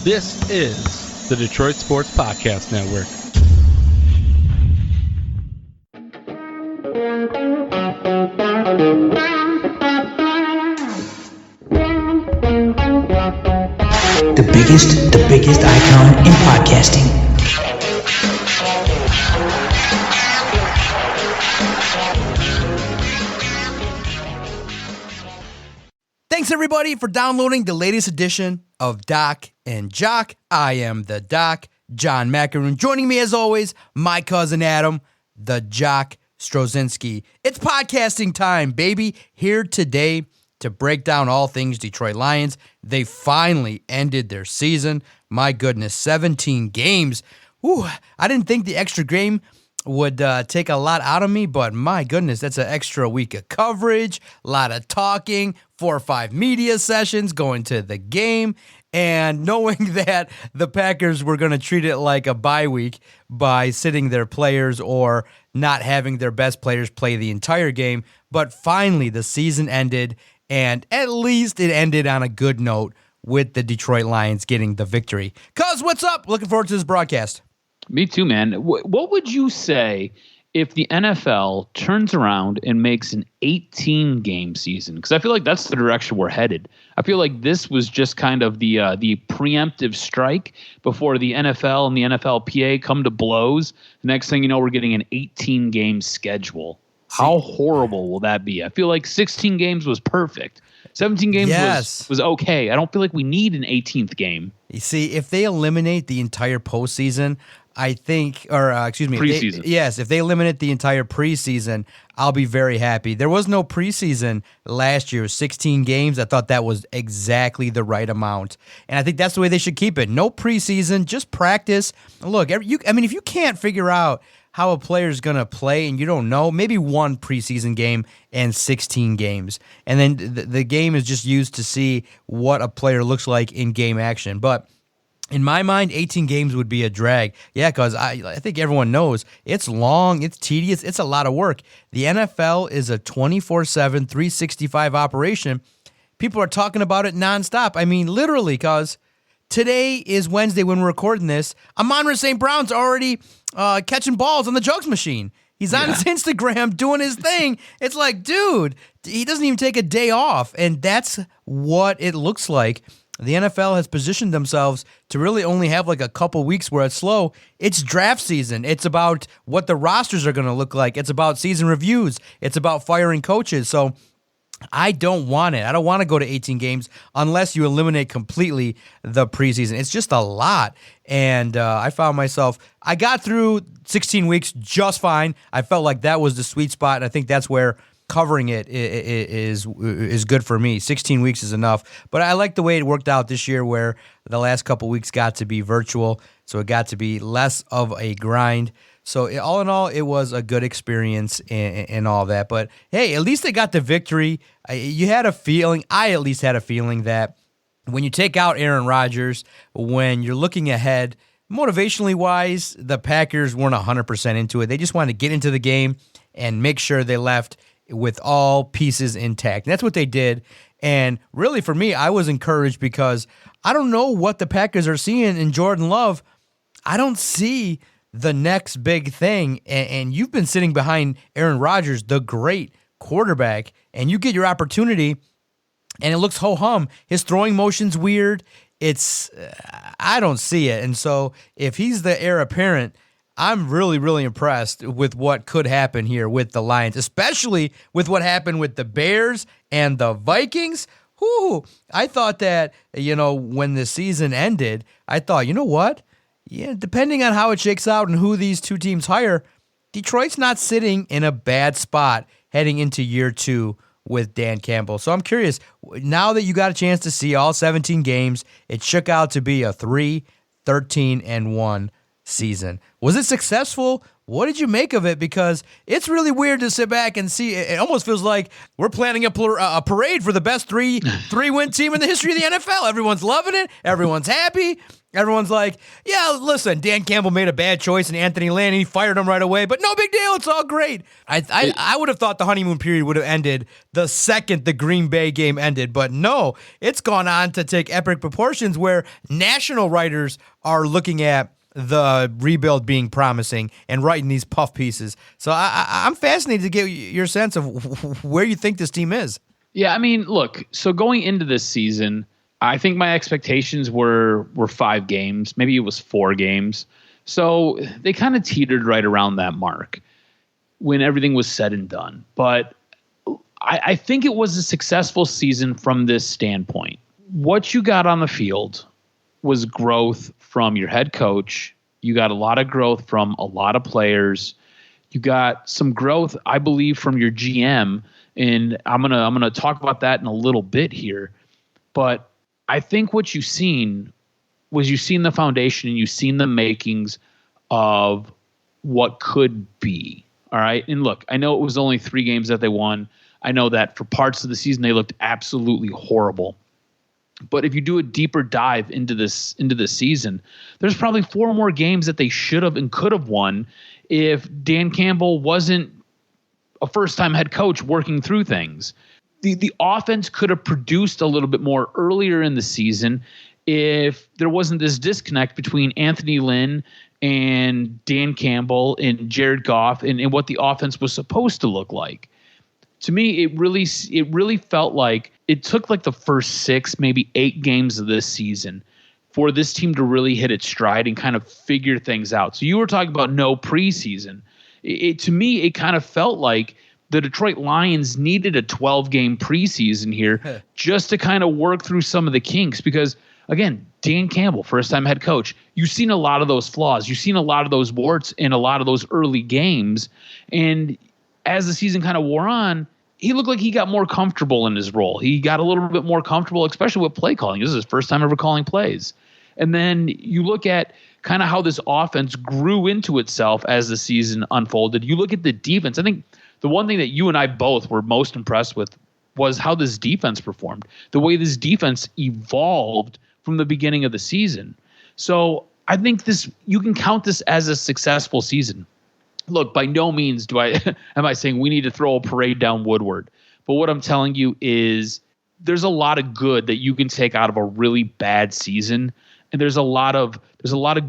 This is the Detroit Sports Podcast Network. The biggest icon in podcasting. Thanks everybody for downloading the latest edition of Doc and Jock. I am the Doc, John Macaroon. Joining me as always, my cousin Adam, the Jock Strozinski. It's podcasting time, baby. Here today to break down all things Detroit Lions. They finally ended their season. My goodness, 17 games. Whew, I didn't think the extra game would take a lot out of me, but my goodness, that's an extra week of coverage, a lot of talking, 4 or 5 media sessions, going to the game, and knowing that the Packers were going to treat it like a bye week by sitting their players or not having their best players play the entire game. But finally, the season ended, and at least it ended on a good note with the Detroit Lions getting the victory. Cuz, what's up? Looking forward to this broadcast. Me too, man. What would you say if the NFL turns around and makes an 18-game season? Because I feel like that's the direction we're headed. I feel like this was just kind of the preemptive strike before the NFL and the NFLPA come to blows. The next thing you know, we're getting an 18-game schedule. How horrible will that be? I feel like 16 games was perfect. 17 games was okay. I don't feel like we need an 18th game. You see, if they eliminate the entire postseason, I think, or excuse me, preseason. If they eliminate the entire preseason, I'll be very happy. There was no preseason last year, 16 games. I thought that was exactly the right amount. And I think that's the way they should keep it. No preseason, just practice. Look, if you can't figure out how a player is going to play and you don't know, maybe one preseason game and 16 games. And then the game is just used to see what a player looks like in game action. But in my mind, 18 games would be a drag. Yeah, because I think everyone knows it's long, it's tedious, it's a lot of work. The NFL is a 24/7, 365 operation. People are talking about it nonstop. I mean, literally, because today is Wednesday when we're recording this. Amon-Ra St. Brown's already catching balls on the jugs machine. He's on his Instagram doing his thing. It's like, dude, he doesn't even take a day off. And that's what it looks like. The NFL has positioned themselves to really only have like a couple weeks where it's slow. It's draft season. It's about what the rosters are going to look like. It's about season reviews. It's about firing coaches. So I don't want it. I don't want to go to 18 games unless you eliminate completely the preseason. It's just a lot. And I found myself, I got through 16 weeks just fine. I felt like that was the sweet spot, and I think that's where covering it is good for me. 16 weeks is enough. But I like the way it worked out this year where the last couple weeks got to be virtual, so it got to be less of a grind. So all in all, it was a good experience and all that. But hey, at least they got the victory. You had a feeling, I at least had a feeling that when you take out Aaron Rodgers, when you're looking ahead, motivationally wise, the Packers weren't 100% into it. They just wanted to get into the game and make sure they left with all pieces intact. And that's what they did. And really, for me, I was encouraged because I don't know what the Packers are seeing in Jordan Love. I don't see the next big thing. And you've been sitting behind Aaron Rodgers, the great quarterback, and you get your opportunity, and it looks ho-hum. His throwing motion's weird. I don't see it. And so if he's the heir apparent, I'm really, really impressed with what could happen here with the Lions, especially with what happened with the Bears and the Vikings. Whew, I thought that, when the season ended, I thought, you know what? Yeah, depending on how it shakes out and who these two teams hire, Detroit's not sitting in a bad spot heading into year 2 with Dan Campbell. So I'm curious, now that you got a chance to see all 17 games, it shook out to be a 3-13-1 season. Was it successful? What did you make of it? Because it's really weird to sit back and see. It almost feels like we're planning a parade for the best three-win team in the history of the NFL. Everyone's loving it. Everyone's happy. Everyone's like, yeah, listen, Dan Campbell made a bad choice and Anthony Lynn, he fired him right away, but no big deal. It's all great. I would have thought the honeymoon period would have ended the second the Green Bay game ended, but no, it's gone on to take epic proportions where national writers are looking at the rebuild being promising and writing these puff pieces. So I'm fascinated to get your sense of where you think this team is. Yeah, I mean, look, so going into this season, I think my expectations were 5 games. Maybe it was 4 games. So they kind of teetered right around that mark when everything was said and done. But I think it was a successful season from this standpoint. What you got on the field was growth from your head coach. You got a lot of growth from a lot of players. You got some growth, I believe, from your GM, and I'm gonna talk about that in a little bit here. But I think what you've seen the foundation and you've seen the makings of what could be. All right. And look, I know it was only 3 games that they won. I know that for parts of the season they looked absolutely horrible. But if you do a deeper dive into this season, there's probably 4 more games that they should have and could have won if Dan Campbell wasn't a first-time head coach working through things. The offense could have produced a little bit more earlier in the season if there wasn't this disconnect between Anthony Lynn and Dan Campbell and Jared Goff and what the offense was supposed to look like. To me, it really felt like it took like the first 6, maybe 8 games of this season for this team to really hit its stride and kind of figure things out. So you were talking about no preseason. To me, it kind of felt like the Detroit Lions needed a 12-game preseason here just to kind of work through some of the kinks because, again, Dan Campbell, first-time head coach, you've seen a lot of those flaws. You've seen a lot of those warts in a lot of those early games. And as the season kind of wore on, he looked like he got more comfortable in his role. He got a little bit more comfortable, especially with play calling. This is his first time ever calling plays. And then you look at kind of how this offense grew into itself as the season unfolded. You look at the defense. I think the one thing that you and I both were most impressed with was how this defense performed, the way this defense evolved from the beginning of the season. So I think you can count this as a successful season. Look, by no means am I saying we need to throw a parade down Woodward. But what I'm telling you is there's a lot of good that you can take out of a really bad season. And there's a lot of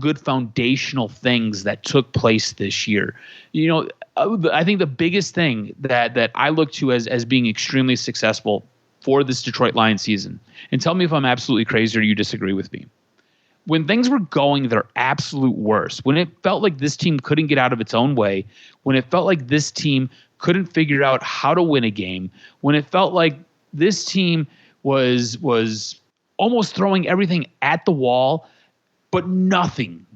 good foundational things that took place this year. You know, I think the biggest thing that I look to as being extremely successful for this Detroit Lions season, and tell me if I'm absolutely crazy or you disagree with me. When things were going their absolute worst, when it felt like this team couldn't get out of its own way, when it felt like this team couldn't figure out how to win a game, when it felt like this team was almost throwing everything at the wall, but nothing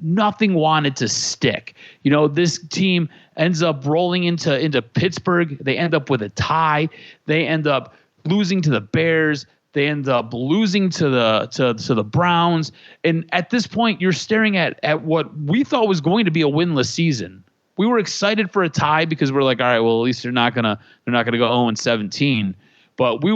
wanted to stick. You know, this team ends up rolling into Pittsburgh. They end up with a tie. They end up losing to the Bears. They end up losing to the Browns. And at this point, you're staring at what we thought was going to be a winless season. We were excited for a tie because we're like, all right, well, at least they're not gonna go 0-17. But we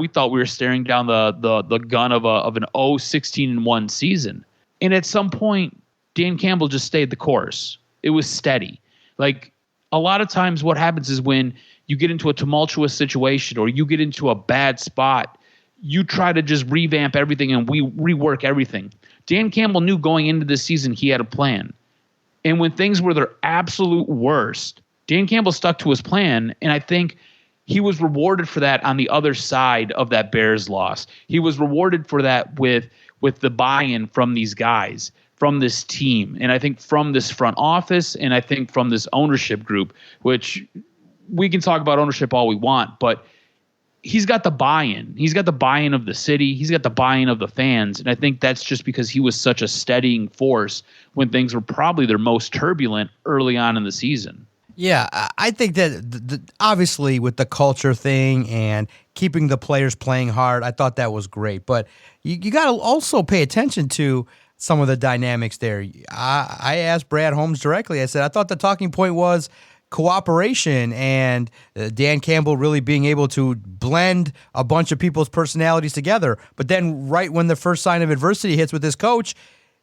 thought we were staring down the gun of an 0-16-1 season. And at some point, Dan Campbell just stayed the course. It was steady. Like a lot of times what happens is when you get into a tumultuous situation or you get into a bad spot, you try to just revamp everything and rework everything. Dan Campbell knew going into this season he had a plan. And when things were their absolute worst, Dan Campbell stuck to his plan, and I think he was rewarded for that on the other side of that Bears loss. He was rewarded for that with the buy-in from these guys, from this team, and I think from this front office, and I think from this ownership group, which we can talk about ownership all we want, but he's got the buy-in. He's got the buy-in of the city. He's got the buy-in of the fans, and I think that's just because he was such a steadying force when things were probably their most turbulent early on in the season. Yeah, I think that obviously with the culture thing and keeping the players playing hard, I thought that was great. But you got to also pay attention to some of the dynamics there. I asked Brad Holmes directly. I said, I thought the talking point was cooperation and Dan Campbell really being able to blend a bunch of people's personalities together. But then right when the first sign of adversity hits with his coach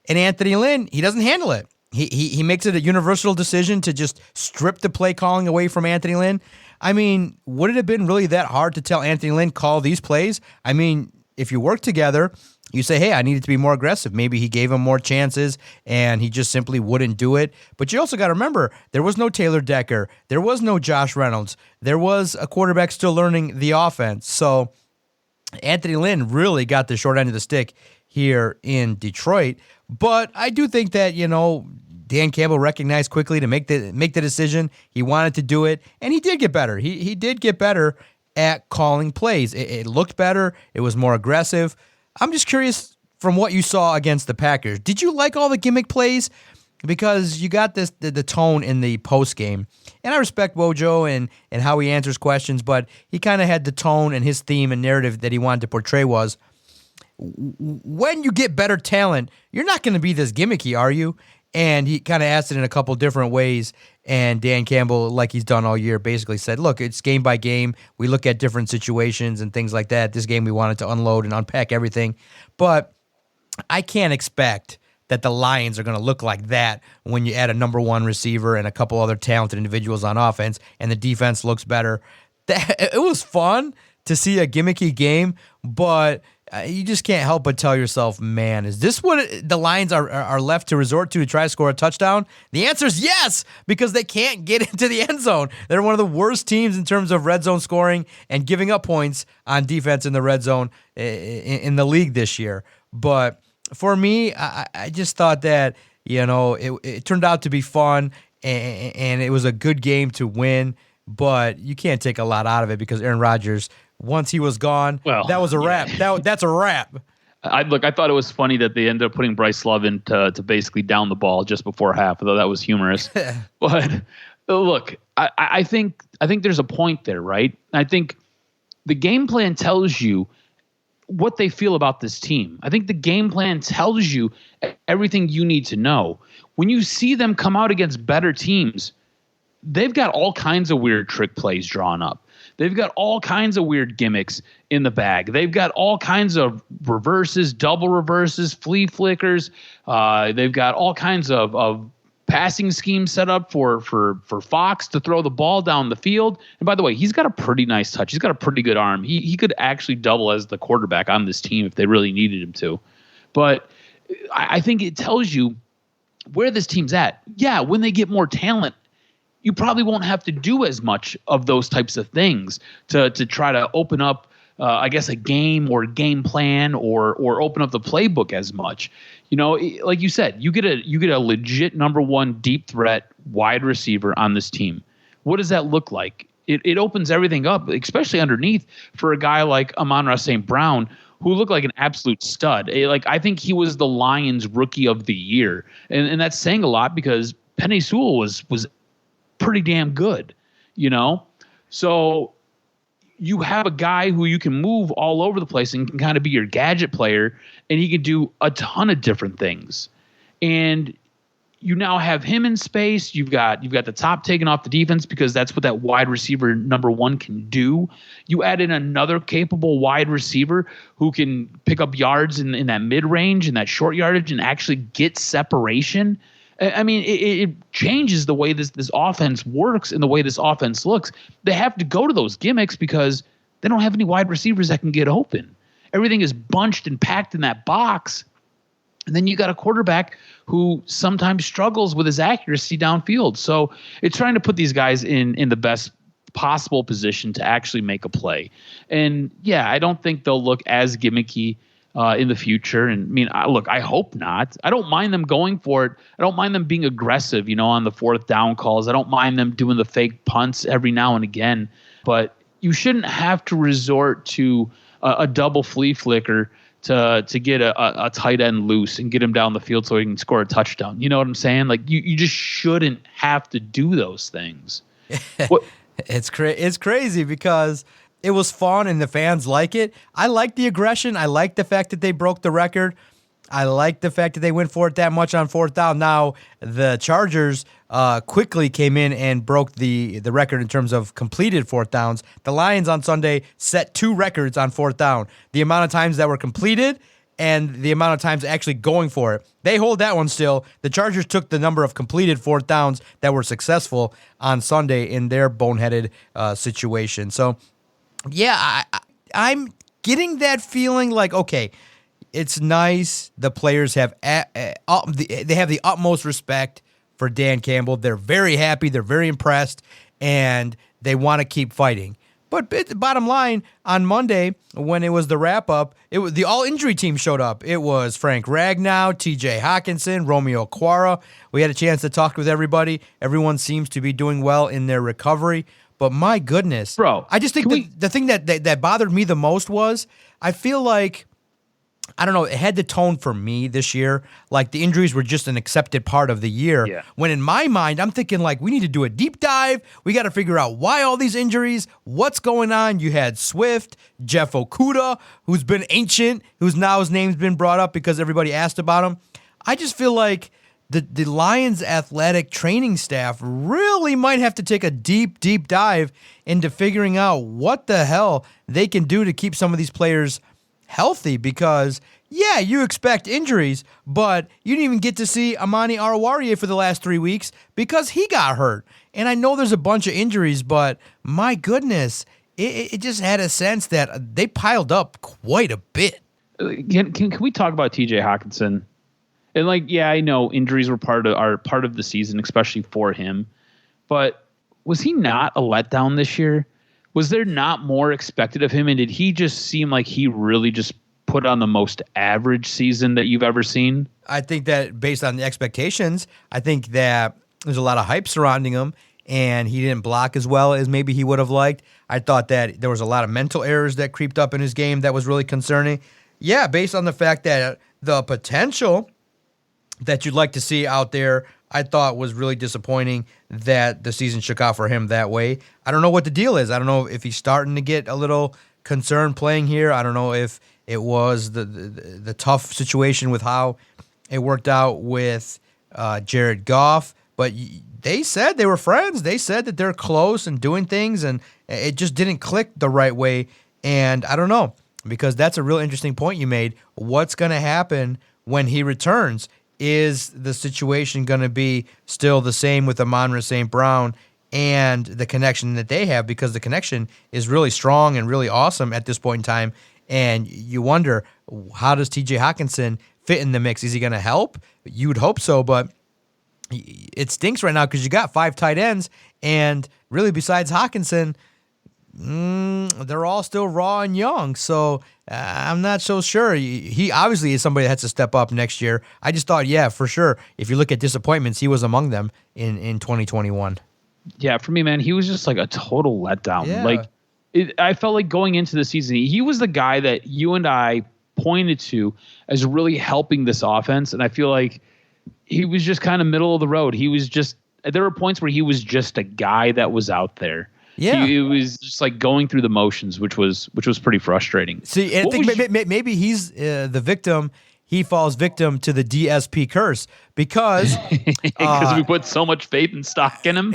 and Anthony Lynn, he doesn't handle it. He makes it a universal decision to just strip the play calling away from Anthony Lynn. I mean, would it have been really that hard to tell Anthony Lynn, call these plays? I mean, if you work together, you say, hey, I needed to be more aggressive. Maybe he gave him more chances and he just simply wouldn't do it. But you also got to remember, there was no Taylor Decker. There was no Josh Reynolds. There was a quarterback still learning the offense. So Anthony Lynn really got the short end of the stick here in Detroit. But I do think that, Dan Campbell recognized quickly to make the decision. He wanted to do it, and he did get better. He did get better at calling plays. It looked better. It was more aggressive. I'm just curious from what you saw against the Packers. Did you like all the gimmick plays? Because you got the tone in the post game, and I respect Wojo and how he answers questions, but he kind of had the tone and his theme and narrative that he wanted to portray was, when you get better talent, you're not going to be this gimmicky, are you? And he kind of asked it in a couple different ways, and Dan Campbell, like he's done all year, basically said, look, it's game by game. We look at different situations and things like that. This game we wanted to unload and unpack everything. But I can't expect that the Lions are going to look like that when you add a number one receiver and a couple other talented individuals on offense and the defense looks better. It was fun to see a gimmicky game, but you just can't help but tell yourself, man, is this what the Lions are left to resort to try to score a touchdown? The answer is yes, because they can't get into the end zone. They're one of the worst teams in terms of red zone scoring and giving up points on defense in the red zone in the league this year. But for me, I just thought that, it turned out to be fun and it was a good game to win, but you can't take a lot out of it because Aaron Rodgers, once he was gone, that was a wrap. That's a wrap. I thought it was funny that they ended up putting Bryce Love in to basically down the ball just before half, although that was humorous. But look, I think there's a point there, right? I think the game plan tells you what they feel about this team. I think the game plan tells you everything you need to know. When you see them come out against better teams, they've got all kinds of weird trick plays drawn up. They've got all kinds of weird gimmicks in the bag. They've got all kinds of reverses, double reverses, flea flickers. They've got all kinds of passing schemes set up for Fox to throw the ball down the field. And by the way, he's got a pretty nice touch. He's got a pretty good arm. He could actually double as the quarterback on this team if they really needed him to. But I think it tells you where this team's at. Yeah, when they get more talent, you probably won't have to do as much of those types of things to try to open up, a game or game plan or open up the playbook as much. Like you said, you get a legit number one deep threat wide receiver on this team. What does that look like? It opens everything up, especially underneath for a guy like Amon-Ra St. Brown, who looked like an absolute stud. I think he was the Lions Rookie of the Year, and that's saying a lot because Penei Sewell was pretty damn good, So you have a guy who you can move all over the place and can kind of be your gadget player, and he can do a ton of different things. And you now have him in space. You've got the top taken off the defense because that's what that wide receiver number one can do. You add in another capable wide receiver who can pick up yards in that mid range and that short yardage and actually get separation. I mean, it changes the way this offense works and the way this offense looks. They have to go to those gimmicks because they don't have any wide receivers that can get open. Everything is bunched and packed in that box. And then you got a quarterback who sometimes struggles with his accuracy downfield. So it's trying to put these guys in the best possible position to actually make a play. And, yeah, I don't think they'll look as gimmicky in the future. And I hope not. I don't mind them going for it. I don't mind them being aggressive, on the fourth down calls. I don't mind them doing the fake punts every now and again. But you shouldn't have to resort to a double flea flicker to get a tight end loose and get him down the field so he can score a touchdown. You know what I'm saying? You just shouldn't have to do those things. It's crazy because it was fun and the fans like it. I like the aggression. I like the fact that they broke the record. I like the fact that they went for it that much on fourth down. Now, the Chargers quickly came in and broke the record in terms of completed fourth downs. The Lions on Sunday set 2 records on fourth down. The amount of times that were completed and the amount of times actually going for it. They hold that one still. The Chargers took the number of completed fourth downs that were successful on Sunday in their boneheaded situation. So, yeah, I'm getting that feeling like, okay, it's nice. The players have they have the utmost respect for Dan Campbell. They're very happy. They're very impressed, and they want to keep fighting. But the bottom line, on Monday, when it was the wrap-up, the all-injury team showed up. It was Frank Ragnow, T.J. Hockenson, Romeo Quara. We had a chance to talk with everybody. Everyone seems to be doing well in their recovery. But my goodness. Bro, I just think the thing that bothered me the most was I feel like, I don't know, it had the tone for me this year. Like the injuries were just an accepted part of the year. Yeah. When in my mind, I'm thinking like we need to do a deep dive. We got to figure out why all these injuries, what's going on. You had Swift, Jeff Okuda, who's been ancient, who's now his name's been brought up because everybody asked about him. I just feel like the Lions athletic training staff really might have to take a deep dive into figuring out what the hell they can do to keep some of these players healthy, because yeah, you expect injuries, but you didn't even get to see Amani Oruwariye for the last 3 weeks because he got hurt. And I know there's a bunch of injuries, but my goodness, it just had a sense that they piled up quite a bit. Can we talk about T.J. Hockenson? And like, yeah, I know injuries were part of the season, especially for him. But was he not a letdown this year? Was there not more expected of him? And did he just seem like he really just put on the most average season that you've ever seen? I think that based on the expectations, I think that there's a lot of hype surrounding him, and he didn't block as well as maybe he would have liked. I thought that there was a lot of mental errors that creeped up in his game that was really concerning. Yeah, based on the fact that the potential that you'd like to see out there, I thought was really disappointing that the season shook out for him that way. I don't know what the deal is. I don't know if he's starting to get a little concerned playing here. I don't know if it was the tough situation with how it worked out with Jared Goff. But they said they were friends. They said that they're close and doing things, and it just didn't click the right way. And I don't know, because that's a real interesting point you made. What's going to happen when he returns? Is the situation going to be still the same with Amon-Ra St. Brown and the connection that they have? Because the connection is really strong and really awesome at this point in time. And you wonder, how does T.J. Hockenson fit in the mix? Is he going to help? You'd hope so, but it stinks right now because you got 5 tight ends, and really besides Hockenson, they're all still raw and young. So I'm not so sure. He obviously is somebody that has to step up next year. I just thought, yeah, for sure, if you look at disappointments, he was among them in 2021. Yeah, for me, man, he was just like a total letdown. Yeah. Like, I felt like going into the season, he was the guy that you and I pointed to as really helping this offense. And I feel like he was just kind of middle of the road. He was just, there were points where he was just a guy that was out there. Yeah, it was just like going through the motions, which was pretty frustrating. See, I think maybe he's the victim. He falls victim to the DSP curse because we put so much faith and stock in him.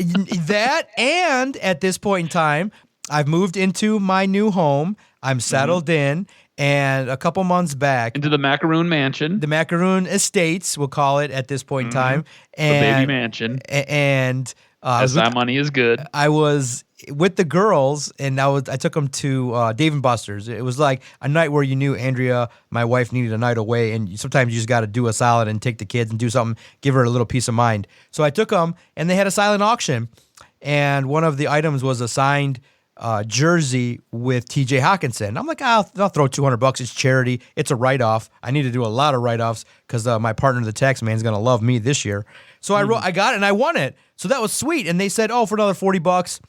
That, and at this point in time, I've moved into my new home. I'm settled in, and a couple months back into the Macaroon Mansion, the Macaroon Estates, we'll call it at this point in time, and the baby mansion, and that money is good. I was with the girls, and I took them to Dave & Buster's. It was like a night where you knew Andrea, my wife, needed a night away, and sometimes you just got to do a solid and take the kids and do something, give her a little peace of mind. So I took them, and they had a silent auction, and one of the items was a signed jersey with T.J. Hockenson. I'm like, I'll throw $200. It's charity. It's a write-off. I need to do a lot of write-offs because my partner, the tax man, is going to love me this year. So I got it, and I won it. So that was sweet. And they said, oh, for another $40,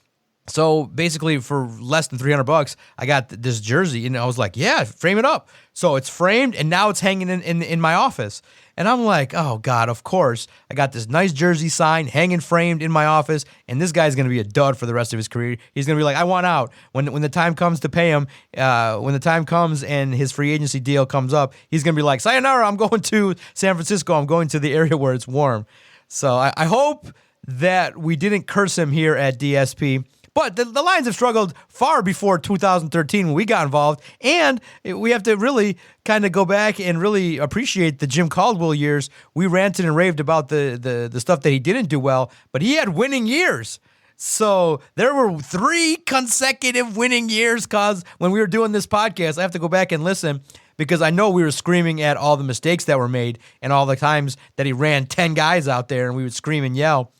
So basically, for less than $300, I got this jersey, and I was like, "Yeah, frame it up." So it's framed, and now it's hanging in my office. And I'm like, "Oh God, of course!" I got this nice jersey signed, hanging framed in my office, and this guy's gonna be a dud for the rest of his career. He's gonna be like, "I want out." When the time comes to pay him, when the time comes and his free agency deal comes up, he's gonna be like, "Sayonara, I'm going to San Francisco. I'm going to the area where it's warm." So I hope that we didn't curse him here at DSP. But the Lions have struggled far before 2013 when we got involved, and we have to really kind of go back and really appreciate the Jim Caldwell years. We ranted and raved about the stuff that he didn't do well, but he had winning years. So there were 3 consecutive winning years, cause when we were doing this podcast, I have to go back and listen because I know we were screaming at all the mistakes that were made and all the times that he ran 10 guys out there and we would scream and yell.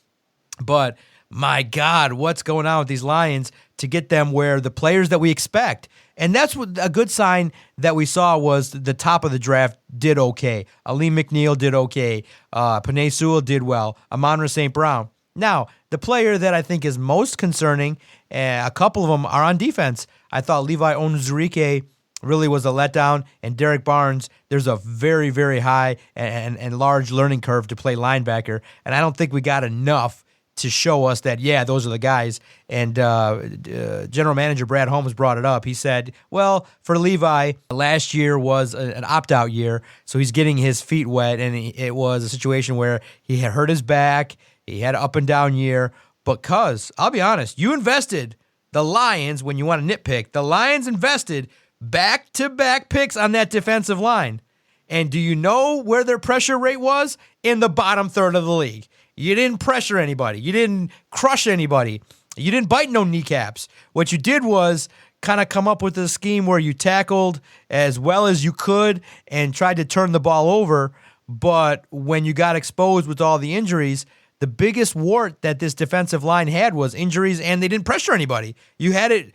But my God, what's going on with these Lions to get them where the players that we expect? And that's what a good sign that we saw was the top of the draft did okay. Aleem McNeil did okay. Penei Sewell did well. Amon-Ra St. Brown. Now, the player that I think is most concerning, a couple of them are on defense. I thought Levi Onwuzurike really was a letdown, and Derek Barnes, there's a very, very high and large learning curve to play linebacker, and I don't think we got enough to show us that, yeah, those are the guys. And General Manager Brad Holmes brought it up. He said, well, for Levi, last year was an opt-out year, so he's getting his feet wet, and it was a situation where he had hurt his back, he had an up-and-down year, because, I'll be honest, you invested, the Lions, when you want to nitpick, the Lions invested back-to-back picks on that defensive line. And do you know where their pressure rate was? In the bottom third of the league. You didn't pressure anybody. You didn't crush anybody. You didn't bite no kneecaps. What you did was kind of come up with a scheme where you tackled as well as you could and tried to turn the ball over. But when you got exposed with all the injuries, the biggest wart that this defensive line had was injuries, and they didn't pressure anybody. You had it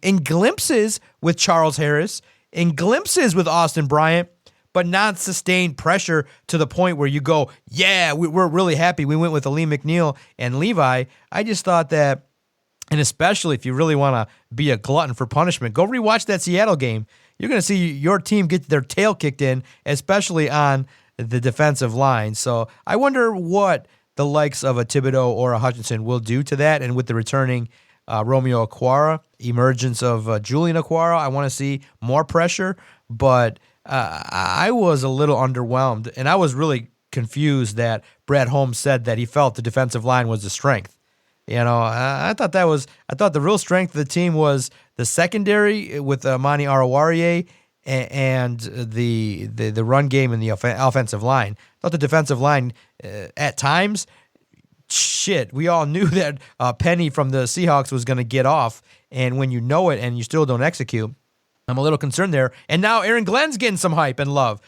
in glimpses with Charles Harris, in glimpses with Austin Bryant, but not sustained pressure to the point where you go, yeah, we're really happy we went with Aleem McNeil and Levi. I just thought that, and especially if you really want to be a glutton for punishment, go rewatch that Seattle game. You're going to see your team get their tail kicked in, especially on the defensive line. So I wonder what the likes of a Thibodeau or a Hutchinson will do to that. And with the returning Romeo Okwara, emergence of Julian Okwara, I want to see more pressure, but I was a little underwhelmed, and I was really confused that Brad Holmes said that he felt the defensive line was the strength. You know, I thought the real strength of the team was the secondary with Amani Arawarie and the run game and the offensive line. I thought the defensive line at times, we all knew that Penny from the Seahawks was going to get off, and when you know it and you still don't execute, I'm a little concerned there. And now Aaron Glenn's getting some hype and love.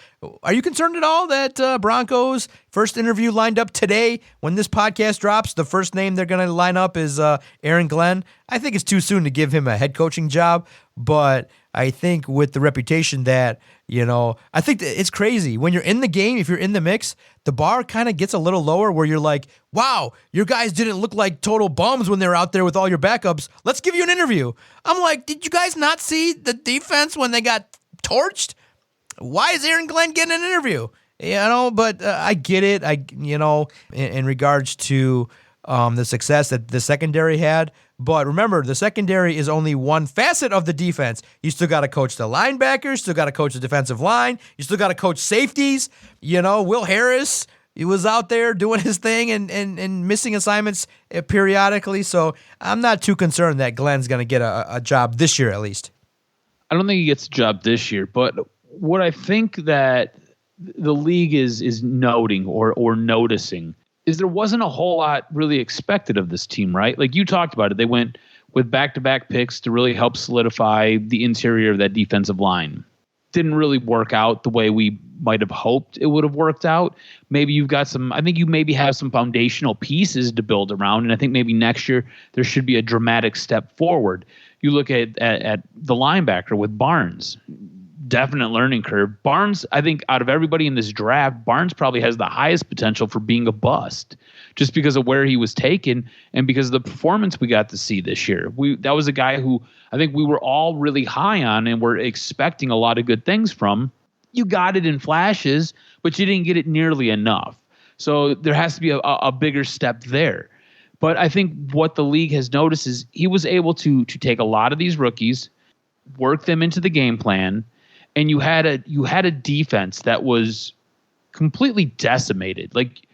Are you concerned at all that Broncos first interview lined up today? When this podcast drops, the first name they're going to line up is Aaron Glenn. I think it's too soon to give him a head coaching job, but I think with the reputation that, I think that it's crazy. When you're in the game, if you're in the mix, the bar kind of gets a little lower where you're like, wow, your guys didn't look like total bums when they were out there with all your backups. Let's give you an interview. I'm like, did you guys not see the defense when they got torched? Why is Aaron Glenn getting an interview? But I get it. In regards to the success that the secondary had. But remember, the secondary is only one facet of the defense. You still got to coach the linebackers, still got to coach the defensive line, you still got to coach safeties. Will Harris, he was out there doing his thing and missing assignments periodically. So I'm not too concerned that Glenn's going to get a job this year at least. I don't think he gets a job this year, but what I think that the league is noting or noticing is there wasn't a whole lot really expected of this team, right? Like you talked about it. They went with back-to-back picks to really help solidify the interior of that defensive line. Didn't really work out the way we might have hoped it would have worked out. Maybe you've got I think you maybe have some foundational pieces to build around, and I think maybe next year there should be a dramatic step forward. You look at the linebacker with Barnes. definite learning curve. Barnes, I think out of everybody in this draft, Barnes probably has the highest potential for being a bust just because of where he was taken and because of the performance we got to see this year. That was a guy who I think we were all really high on and were expecting a lot of good things from. You got it in flashes, but you didn't get it nearly enough. So there has to be a bigger step there. But I think what the league has noticed is he was able to take a lot of these rookies, work them into the game plan, and you had a defense that was completely decimated. Like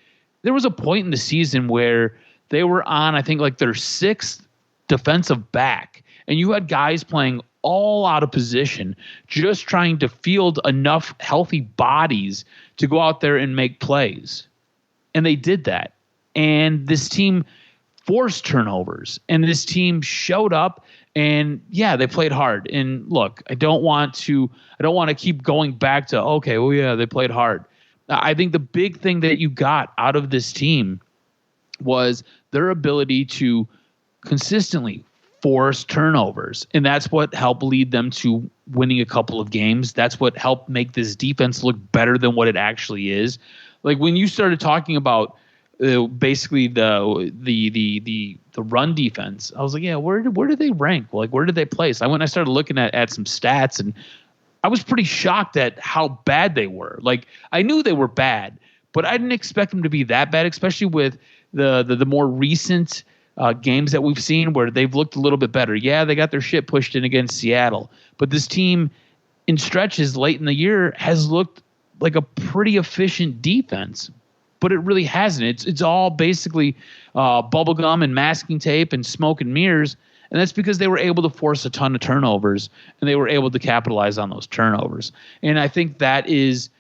there was a point in the season where they were on, I think, like their sixth defensive back, and you had guys playing all out of position, just trying to field enough healthy bodies to go out there and make plays. And they did that. And this team forced turnovers, and this team showed up, and yeah, they played hard. And look, I don't want to keep going back to, okay, well, yeah, they played hard. I think the big thing that you got out of this team was their ability to consistently force turnovers. And that's what helped lead them to winning a couple of games. That's what helped make this defense look better than what it actually is. Like when you started talking about basically the run defense, I was like, yeah, where do they rank? Like, where did they place? I started looking at some stats, and I was pretty shocked at how bad they were. Like, I knew they were bad, but I didn't expect them to be that bad, especially with the more recent games that we've seen where they've looked a little bit better. Yeah, they got their shit pushed in against Seattle, but this team in stretches late in the year has looked like a pretty efficient defense. But it really hasn't. It's all basically bubblegum and masking tape and smoke and mirrors, and that's because they were able to force a ton of turnovers, and they were able to capitalize on those turnovers. And I think that is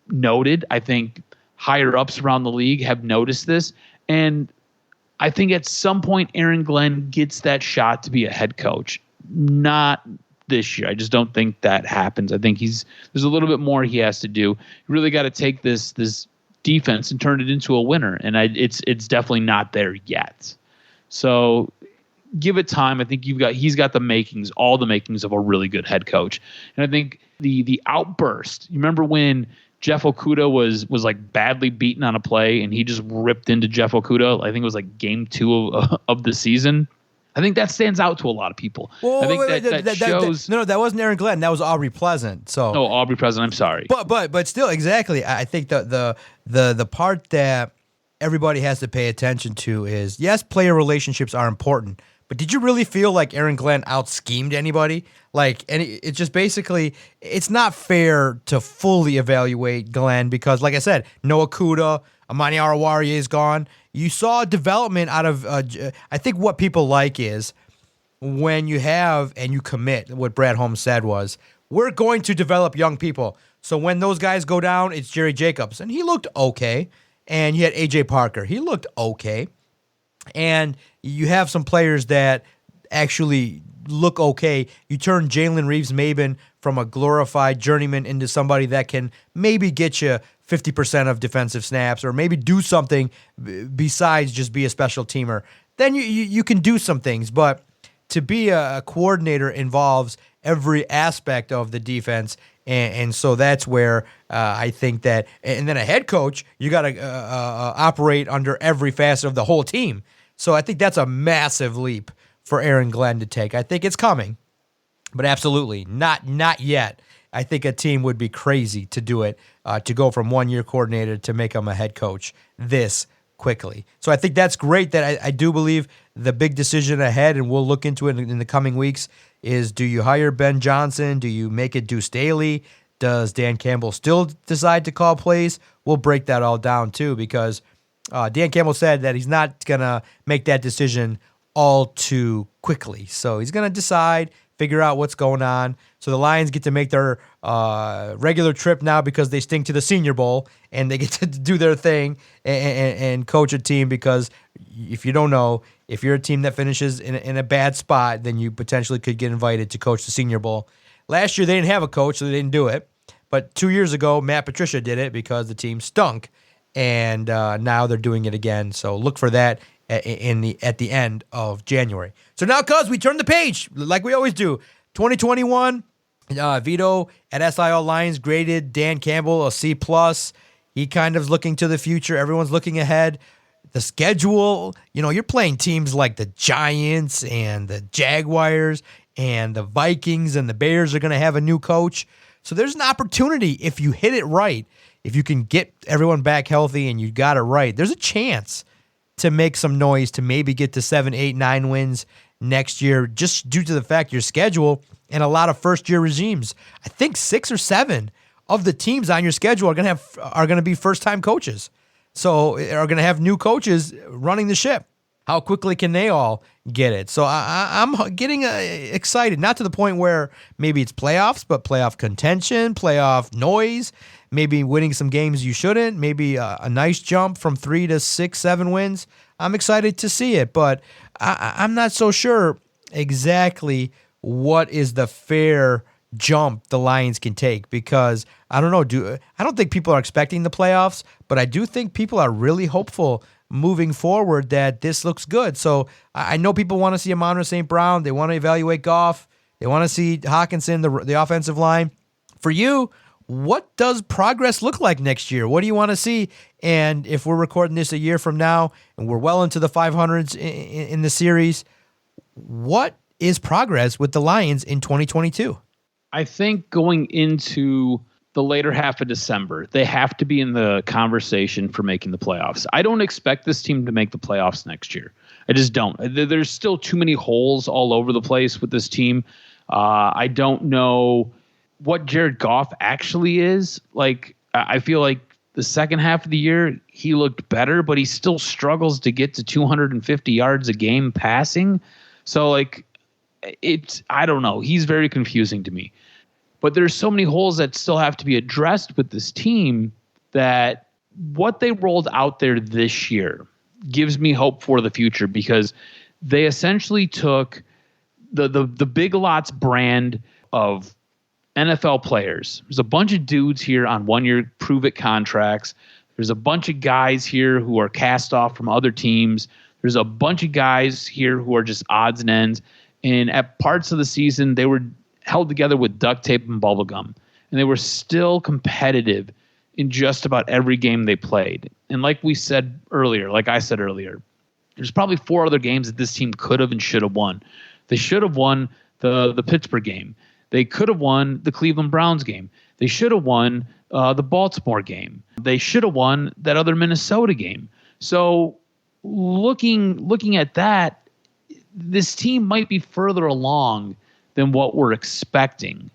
noted. I think higher ups around the league have noticed this, and I think at some point Aaron Glenn gets that shot to be a head coach. Not this year. I just don't think that happens. I think there's a little bit more he has to do. You really got to take this defense and turn it into a winner, and it's definitely not there yet. So give it time. I think he's got all the makings of a really good head coach. And I think the outburst. You remember when Jeff Okudah was like badly beaten on a play and he just ripped into Jeff Okudah? I think it was like game 2 of the season. I think that stands out to a lot of people. Well, I think that shows. No, that wasn't Aaron Glenn. That was Aubrey Pleasant. So. Oh, Aubrey Pleasant. I'm sorry. But still, exactly. I think the part that everybody has to pay attention to is, yes, player relationships are important. But did you really feel like Aaron Glenn out-schemed anybody? It's just basically, it's not fair to fully evaluate Glenn because, like I said, Noah Kuda, Amani Arawari is gone. You saw development out of, I think what people like is when you have and you commit, what Brad Holmes said was, we're going to develop young people. So when those guys go down, it's Jerry Jacobs. And he looked okay. And you had A.J. Parker. He looked okay. And you have some players that actually look okay. You turn Jalen Reeves-Maben from a glorified journeyman into somebody that can maybe get you 50% of defensive snaps or maybe do something besides just be a special teamer. Then you can do some things. But to be a coordinator involves every aspect of the defense. And so that's where I think that, and then a head coach, you got to operate under every facet of the whole team. So I think that's a massive leap for Aaron Glenn to take. I think it's coming, but absolutely not yet. I think a team would be crazy to do it, to go from one-year coordinator to make him a head coach this quickly. So I think that's great. That I do believe the big decision ahead, and we'll look into it in the coming weeks, is do you hire Ben Johnson? Do you make it Deuce Staley? Does Dan Campbell still decide to call plays? We'll break that all down too, because Dan Campbell said that he's not going to make that decision all too quickly. So he's going to decide, figure out what's going on. So the Lions get to make their regular trip now because they stink to the Senior Bowl, and they get to do their thing and coach a team, because if you don't know, if you're a team that finishes in a bad spot, then you potentially could get invited to coach the Senior Bowl. Last year they didn't have a coach, so they didn't do it. But 2 years ago, Matt Patricia did it because the team stunk, and now they're doing it again. So look for that at the end of January. So now, cuz we turn the page like we always do. 2021, Vito at SIL Lions graded Dan Campbell a C+. He kind of is looking to the future. Everyone's looking ahead. The schedule, you're playing teams like the Giants and the Jaguars and the Vikings, and the Bears are going to have a new coach. So there's an opportunity if you hit it right. If you can get everyone back healthy and you got it right, there's a chance to make some noise to maybe get to 7, 8, 9 wins next year, just due to the fact your schedule and a lot of first-year regimes. I think 6 or 7 of the teams on your schedule are going to be first-time coaches. So are going to have new coaches running the ship. How quickly can they all get it? So I'm getting excited, not to the point where maybe it's playoffs, but playoff contention, playoff noise, maybe winning some games you shouldn't, maybe a nice jump from 3 to 6, 7 wins. I'm excited to see it, but I'm not so sure exactly what is the fair jump the Lions can take, because I don't know. I don't think people are expecting the playoffs, but I do think people are really hopeful moving forward that this looks good. So I know people want to see Amon-Ra St. Brown. They want to evaluate Goff. They want to see Hawkinson, the offensive line. For you, what does progress look like next year? What do you want to see? And if we're recording this a year from now and we're well into the 500s in the series, what is progress with the Lions in 2022? I think going into the later half of December, they have to be in the conversation for making the playoffs. I don't expect this team to make the playoffs next year. I just don't. There's still too many holes all over the place with this team. I don't know what Jared Goff actually is. Like, I feel like the second half of the year, he looked better, but he still struggles to get to 250 yards a game passing. So, I don't know. He's very confusing to me. But there's so many holes that still have to be addressed with this team that what they rolled out there this year gives me hope for the future, because they essentially took the Big Lots brand of NFL players. There's a bunch of dudes here on 1-year prove-it contracts. There's a bunch of guys here who are cast off from other teams. There's a bunch of guys here who are just odds and ends. And at parts of the season, they were held together with duct tape and bubble gum. And they were still competitive in just about every game they played. And like I said earlier, there's probably 4 other games that this team could have and should have won. They should have won the Pittsburgh game. They could have won the Cleveland Browns game. They should have won the Baltimore game. They should have won that other Minnesota game. So looking at that, this team might be further along than what we're expecting.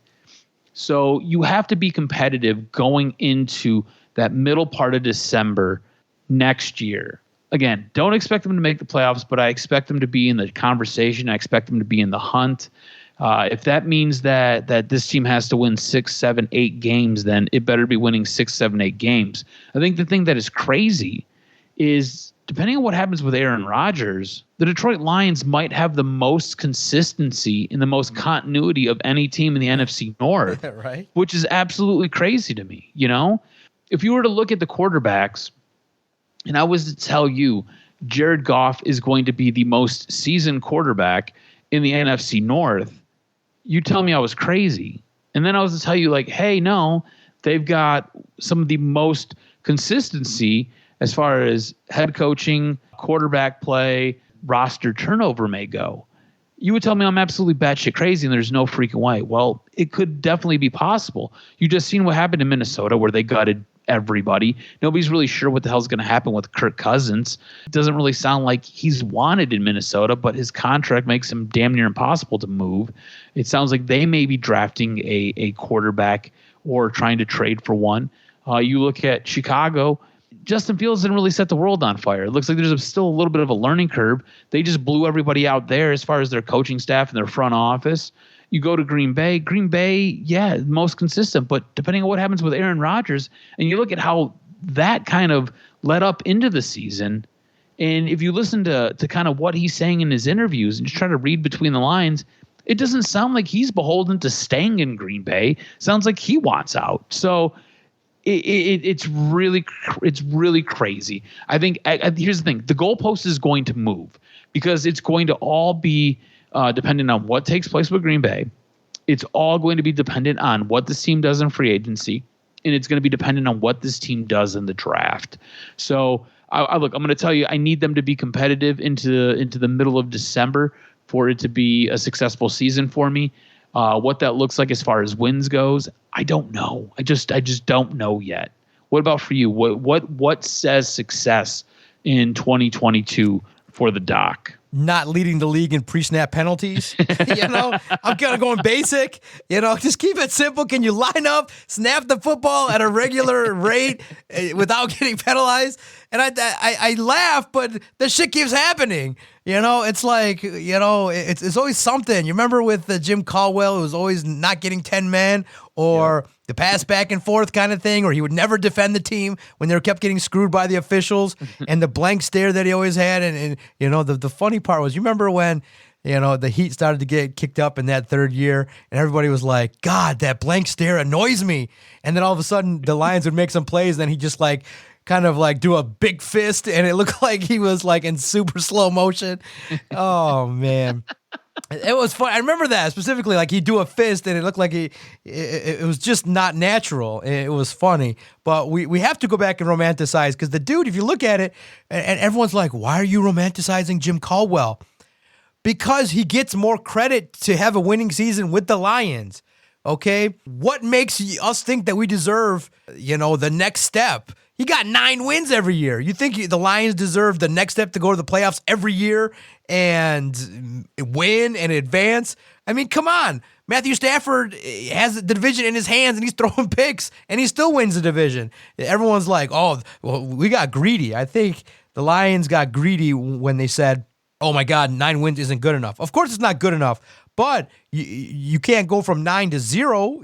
So you have to be competitive going into that middle part of December next year. Again, don't expect them to make the playoffs, but I expect them to be in the conversation. I expect them to be in the hunt. If that means that this team has to win 6, 7, 8 games, then it better be winning 6, 7, 8 games. I think the thing that is crazy is, depending on what happens with Aaron Rodgers, the Detroit Lions might have the most consistency and the most continuity of any team in the NFC North, right? Which is absolutely crazy to me. If you were to look at the quarterbacks, and I was to tell you Jared Goff is going to be the most seasoned quarterback in the NFC North, you tell me I was crazy. And then I was to tell you, hey, no, they've got some of the most consistency as far as head coaching, quarterback play, roster turnover may go. You would tell me I'm absolutely batshit crazy and there's no freaking way. Well, it could definitely be possible. You just seen what happened in Minnesota where they gutted everybody. Nobody's really sure what the hell's going to happen with Kirk Cousins. It doesn't really sound like he's wanted in Minnesota, but his contract makes him damn near impossible to move. It sounds like they may be drafting a quarterback or trying to trade for one. You look at Chicago, Justin Fields didn't really set the world on fire. It looks like there's still a little bit of a learning curve. They just blew everybody out there as far as their coaching staff and their front office. You go to Green Bay, yeah, most consistent. But depending on what happens with Aaron Rodgers, and you look at how that kind of led up into the season, and if you listen to kind of what he's saying in his interviews and just try to read between the lines, it doesn't sound like he's beholden to staying in Green Bay. It sounds like he wants out. So it's really crazy. I think here's the thing: the goalpost is going to move because it's going to all be dependent on what takes place with Green Bay It's all going to be dependent on what this team does in free agency, and it's going to be dependent on what this team does in the draft. So, I'm going to tell you, I need them to be competitive into the middle of December for it to be a successful season for me. What that looks like as far as wins goes, I don't know. I just don't know yet. What about for you? What says success in 2022 for the Doc? Not leading the league in pre-snap penalties. I'm kind of going basic. Just keep it simple. Can you line up, snap the football at a regular rate without getting penalized? And I laugh, but the shit keeps happening. It's like, it's always something. You remember with Jim Caldwell, it was always not getting 10 men or the pass back and forth kind of thing, or he would never defend the team when they kept getting screwed by the officials and the blank stare that he always had. And the funny part was, you remember when, the Heat started to get kicked up in that third year and everybody was like, God, that blank stare annoys me. And then all of a sudden the Lions would make some plays. Then he just kind of do a big fist and it looked like he was in super slow motion. Oh man. It was fun. I remember that specifically, he'd do a fist and it looked like it was just not natural. It was funny, but we have to go back and romanticize, because the dude, if you look at it, and everyone's like, why are you romanticizing Jim Caldwell? Because he gets more credit to have a winning season with the Lions. Okay. What makes us think that we deserve, the next step? He got 9 wins every year. You think the Lions deserve the next step to go to the playoffs every year and win and advance? I mean, come on. Matthew Stafford has the division in his hands and he's throwing picks and he still wins the division. Everyone's like, oh, well, we got greedy. I think the Lions got greedy when they said, oh my God, 9 wins isn't good enough. Of course it's not good enough, but you can't go from 9 to 0.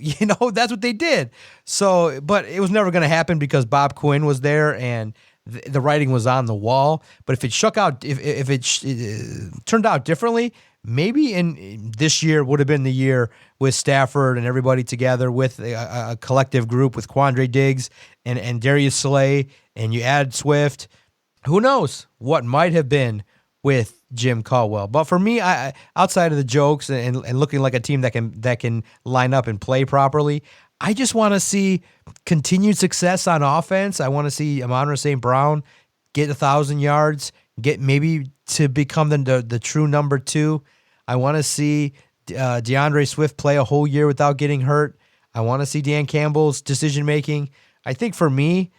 That's what they did. So, but it was never going to happen because Bob Quinn was there and the writing was on the wall. But if it if it turned out differently, maybe in this year would have been the year with Stafford and everybody together with a collective group with Quandre Diggs and Darius Slay, and you add Swift. Who knows what might have been with Jim Caldwell. But for me, I outside of the jokes and looking like a team that can line up and play properly, I just want to see continued success on offense. I want to see Amon-Ra St. Brown get 1,000 yards, get maybe to become the true number 2. I want to see DeAndre Swift play a whole year without getting hurt. I want to see Dan Campbell's decision making. I think for me,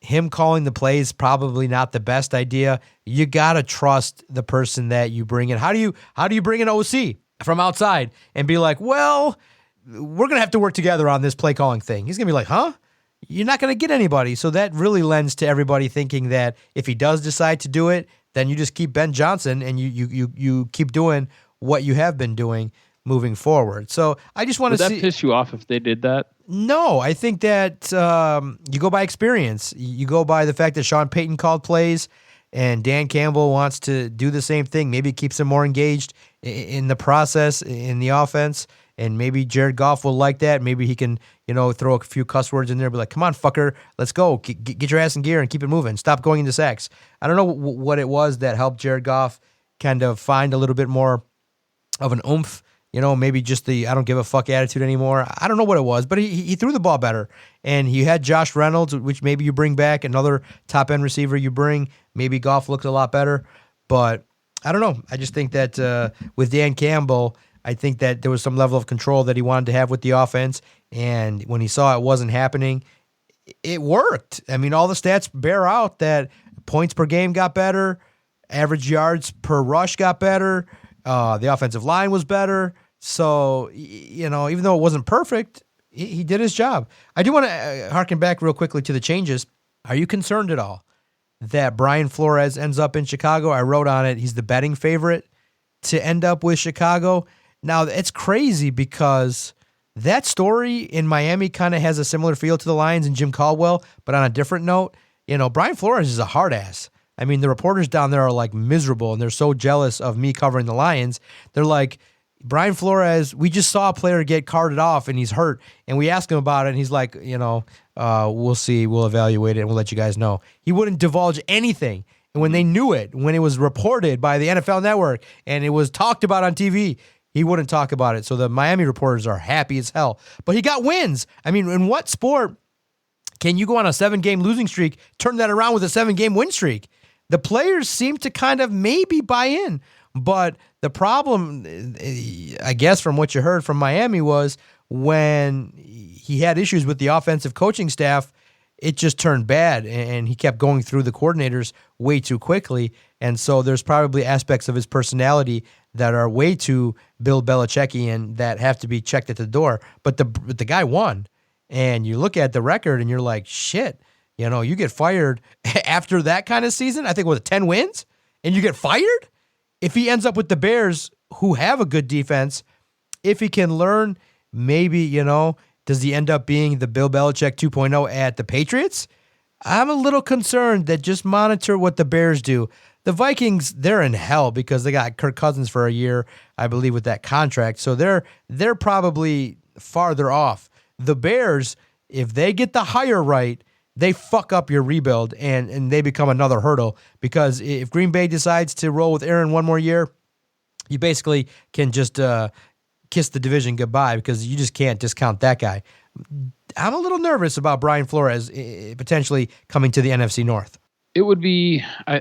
him calling the plays probably not the best idea. You gotta trust the person that you bring in. How do you bring an OC from outside and be like, well, we're gonna have to work together on this play calling thing? He's gonna be like, huh? You're not gonna get anybody. So that really lends to everybody thinking that if he does decide to do it, then you just keep Ben Johnson and you keep doing what you have been doing moving forward. So I just want to see. Would that piss you off if they did that? No, I think that you go by experience. You go by the fact that Sean Payton called plays and Dan Campbell wants to do the same thing. Maybe it keeps him more engaged in the process, in the offense, and maybe Jared Goff will like that. Maybe he can, throw a few cuss words in there, be like, come on, fucker, let's go. Get your ass in gear and keep it moving. Stop going into sacks. I don't know what it was that helped Jared Goff kind of find a little bit more of an oomph. Maybe just the I don't give a fuck attitude anymore. I don't know what it was, but he threw the ball better. And he had Josh Reynolds, which maybe you bring back, another top-end receiver you bring. Maybe Goff looks a lot better. But I don't know. I just think that with Dan Campbell, I think that there was some level of control that he wanted to have with the offense. And when he saw it wasn't happening, it worked. I mean, all the stats bear out that points per game got better, average yards per rush got better, the offensive line was better. So, even though it wasn't perfect, he did his job. I do want to harken back real quickly to the changes. Are you concerned at all that Brian Flores ends up in Chicago? I wrote on it, he's the betting favorite to end up with Chicago. Now, it's crazy because that story in Miami kind of has a similar feel to the Lions and Jim Caldwell, but on a different note. Brian Flores is a hard ass. I mean, the reporters down there are miserable, and they're so jealous of me covering the Lions. They're like, Brian Flores, we just saw a player get carted off and he's hurt. And we asked him about it and he's like, we'll see, we'll evaluate it and we'll let you guys know. He wouldn't divulge anything. And when they knew it, when it was reported by the NFL Network and it was talked about on TV, he wouldn't talk about it. So the Miami reporters are happy as hell. But he got wins. I mean, in what sport can you go on a 7-game losing streak, turn that around with a 7-game win streak? The players seem to kind of maybe buy in. But the problem, I guess, from what you heard from Miami was when he had issues with the offensive coaching staff, it just turned bad, and he kept going through the coordinators way too quickly. And so there's probably aspects of his personality that are way too Bill Belichickian that have to be checked at the door. But the guy won. And you look at the record and you're like, shit, you get fired after that kind of season. I think it was 10 wins and you get fired. If he ends up with the Bears, who have a good defense, if he can learn, maybe, does he end up being the Bill Belichick 2.0 at the Patriots? I'm a little concerned that just monitor what the Bears do. The Vikings, they're in hell because they got Kirk Cousins for a year, I believe, with that contract. So they're probably farther off. The Bears, if they get the hire right, they fuck up your rebuild and they become another hurdle, because if Green Bay decides to roll with Aaron one more year, you basically can just kiss the division goodbye, because you just can't discount that guy. I'm a little nervous about Brian Flores potentially coming to the NFC North. It would be, I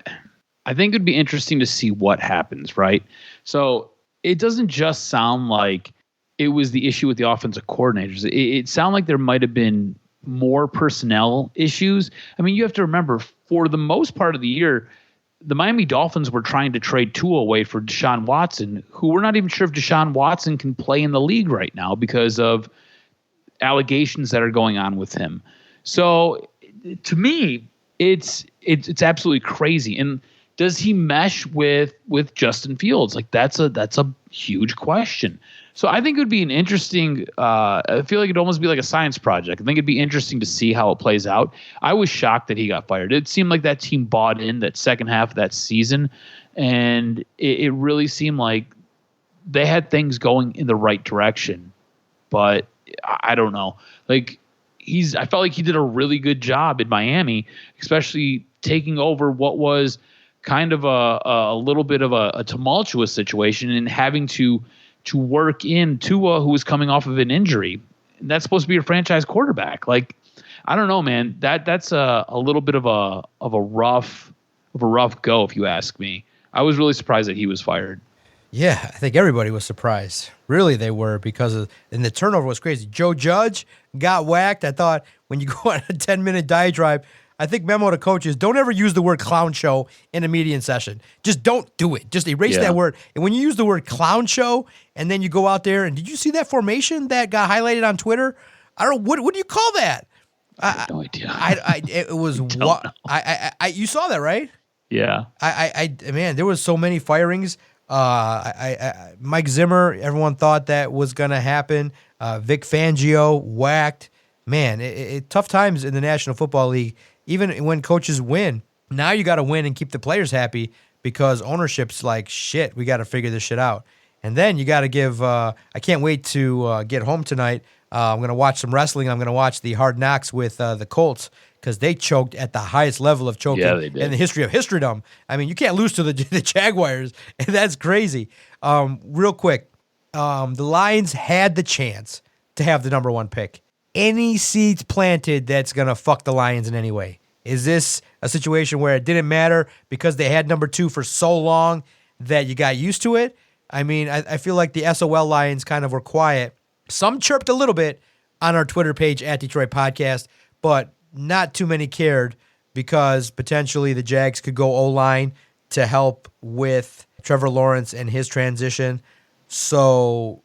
think it would be interesting to see what happens, right? So it doesn't just sound like it was the issue with the offensive coordinators. It sounded like there might have been more personnel issues. I mean, you have to remember, for the most part of the year, the Miami Dolphins were trying to trade Tua away for Deshaun Watson, who we're not even sure if Deshaun Watson can play in the league right now because of allegations that are going on with him. So to me, it's absolutely crazy. And does he mesh with Justin Fields? Like that's a huge question. So I think it would be an interesting, I feel like it'd almost be like a science project. I think it'd be interesting to see how it plays out. I was shocked that he got fired. It seemed like that team bought in that second half of that season, and it really seemed like they had things going in the right direction. But I don't know. Like I felt like he did a really good job in Miami, especially taking over what was kind of a little bit of a tumultuous situation and having to work in Tua, who was coming off of an injury. And that's supposed to be your franchise quarterback. Like, I don't know, man. That's a little bit of a rough go, if you ask me. I was really surprised that he was fired. Yeah, I think everybody was surprised. Really, they were, and the turnover was crazy. Joe Judge got whacked. I thought when you go on a 10-minute diatribe, I think memo to coaches, don't ever use the word clown show in a media session. Just don't do it. Just erase that word. And when you use the word clown show and then you go out there, and did you see that formation that got highlighted on Twitter? I don't know. What do you call that? I have no idea. It was what you saw that, right? Yeah. Man, there was so many firings. Mike Zimmer, everyone thought that was going to happen. Vic Fangio whacked. Man, tough times in the National Football League. Even when coaches win, now you got to win and keep the players happy, because ownership's like, shit, we got to figure this shit out. And then you got to give I can't wait to get home tonight. I'm going to watch some wrestling. I'm going to watch the Hard Knocks with the Colts, because they choked at the highest level of choking in the history of historydom. I mean, you can't lose to the Jaguars, and that's crazy. Real quick, the Lions had the chance to have the number 1 pick. Any seeds planted that's going to fuck the Lions in any way? Is this a situation where it didn't matter because they had number 2 for so long that you got used to it? I mean, I feel like the SOL Lions kind of were quiet. Some chirped a little bit on our Twitter page at Detroit Podcast, but not too many cared, because potentially the Jags could go O-line to help with Trevor Lawrence and his transition. So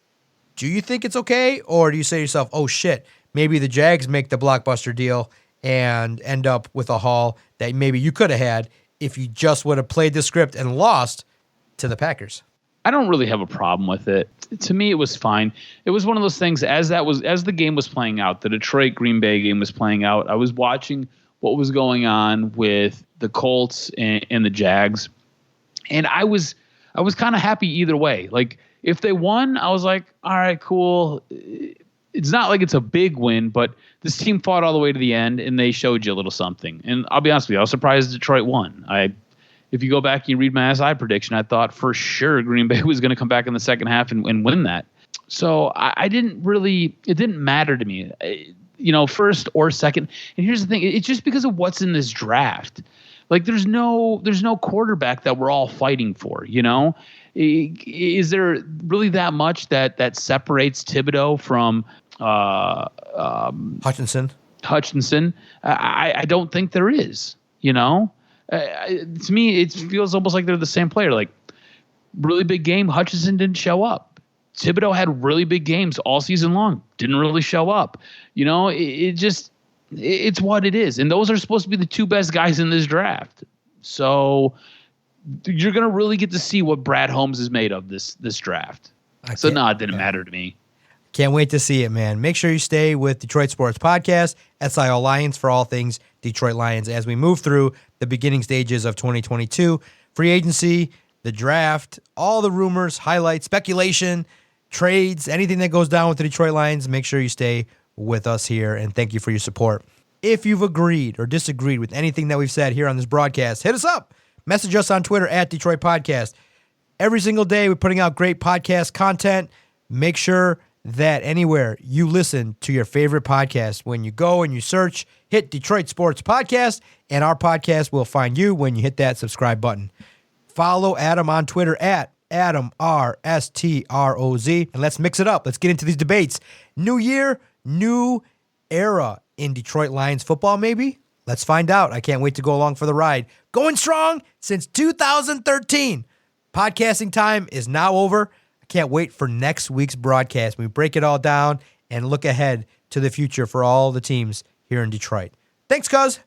do you think it's okay, or do you say to yourself, oh shit, maybe the Jags make the blockbuster deal and end up with a haul that maybe you could have had if you just would have played the script and lost to the Packers? I don't really have a problem with it. To me, it was fine. It was one of those things, as the game was playing out, the Detroit Green Bay game was playing out, I was watching what was going on with the Colts and the Jags, and I was kind of happy either way. Like, if they won, I was like, all right, cool. It's not like it's a big win, but this team fought all the way to the end, and they showed you a little something. And I'll be honest with you, I was surprised Detroit won. if you go back and you read my SI prediction, I thought for sure Green Bay was going to come back in the second half and win that. So I didn't really, it didn't matter to me, first or second. And here's the thing, it's just because of what's in this draft. Like there's no quarterback that we're all fighting for, Is there really that much that separates Thibodeau from Hutchinson? I don't think there is, to me, it feels almost like they're the same player. Like really big game, Hutchinson didn't show up. Thibodeau had really big games all season long, didn't really show up. It's what it is. And those are supposed to be the two best guys in this draft. So you're going to really get to see what Brad Holmes is made of this draft. It didn't matter to me. Can't wait to see it, man. Make sure you stay with Detroit Sports Podcast, SIL Lions, for all things Detroit Lions as we move through the beginning stages of 2022. Free agency, the draft, all the rumors, highlights, speculation, trades, anything that goes down with the Detroit Lions. Make sure you stay with us here, and thank you for your support. If you've agreed or disagreed with anything that we've said here on this broadcast, hit us up. Message us on Twitter at Detroit Podcast. Every single day we're putting out great podcast content. Make sure that anywhere you listen to your favorite podcast, when you go and you search, hit Detroit Sports Podcast, and our podcast will find you when you hit that subscribe button. Follow Adam on Twitter at AdamRSTROZ, and let's mix it up. Let's get into these debates. New year, new era in Detroit Lions football, maybe? Let's find out. I can't wait to go along for the ride. Going strong since 2013. Podcasting time is now over. I can't wait for next week's broadcast. We break it all down and look ahead to the future for all the teams here in Detroit. Thanks, cuz.